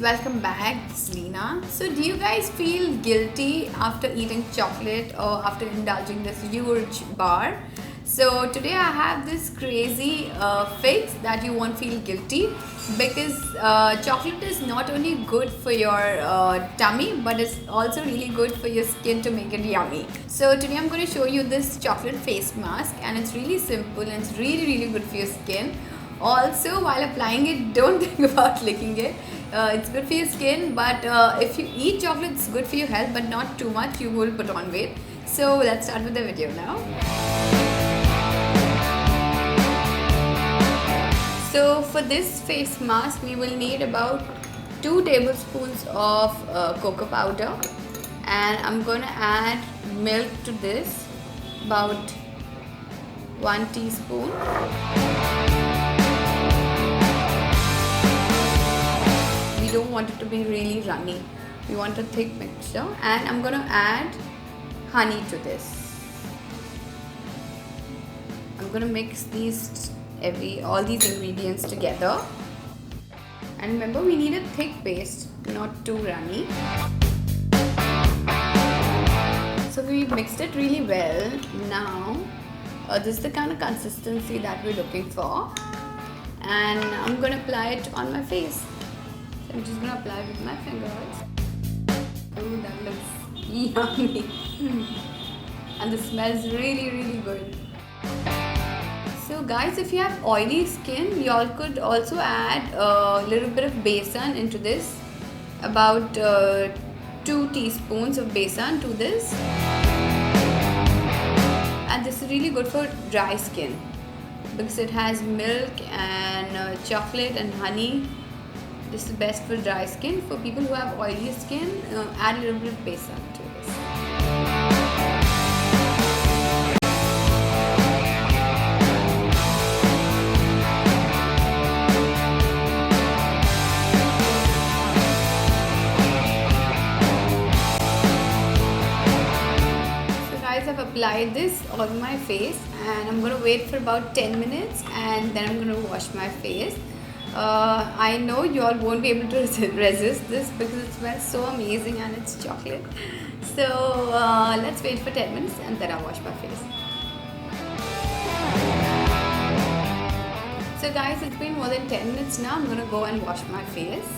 welcome back. This is Leena. So, do you guys feel guilty after eating chocolate or after indulging this huge bar? So, today I have this crazy fix that you won't feel guilty because chocolate is not only good for your tummy but it's also really good for your skin to make it yummy. So, today I'm going to show you this chocolate face mask, and it's really simple and it's really good for your skin. Also, while applying it, don't think about licking it. It's good for your skin, but if you eat chocolate, it's good for your health, but not too much. You will put on weight. So let's start with the video now. So for this face mask, we will need about 2 tablespoons of cocoa powder, and I'm going to add milk to this, about 1 teaspoon. We don't want it to be really runny. We want a thick mixture, and I'm going to add honey to this. I'm going to mix all these ingredients together. And remember, we need a thick paste, not too runny. So we mixed it really well. Now this is the kind of consistency that we're looking for, and I'm going to apply it on my face. I'm just going to apply it with my fingers. Oh, that looks yummy. And the smell is really good. So guys, if you have oily skin, you all could also add a little bit of besan into this. About 2 teaspoons of besan to this. And this is really good for dry skin because it has milk and chocolate and honey. This is best for dry skin. For people who have oily skin, add a little bit of besan to this. So guys, I've applied this on my face, and I'm going to wait for about 10 minutes, and then I'm going to wash my face. I know you all won't be able to resist this because it smells so amazing and it's chocolate. So let's wait for 10 minutes and then I'll wash my face. So guys, it's been more than 10 minutes now. I'm going to go and wash my face.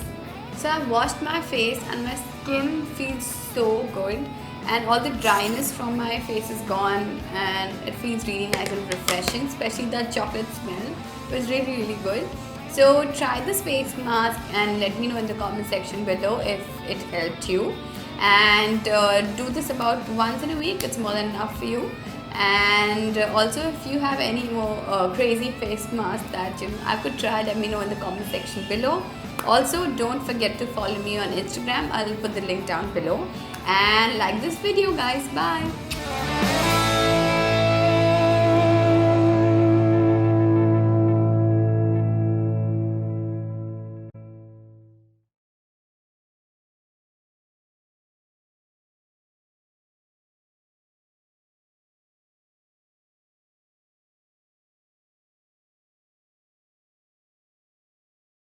So I've washed my face and my skin feels so good, and all the dryness from my face is gone, and it feels really nice and refreshing, especially that chocolate smell. It was really good. So try this face mask and let me know in the comment section below if it helped you. And do this about once in a week. It's more than enough for you. And also, if you have any more crazy face masks that I could try, let me know in the comment section below. Also, don't forget to follow me on Instagram. I'll put the link down below. And like this video, guys. Bye.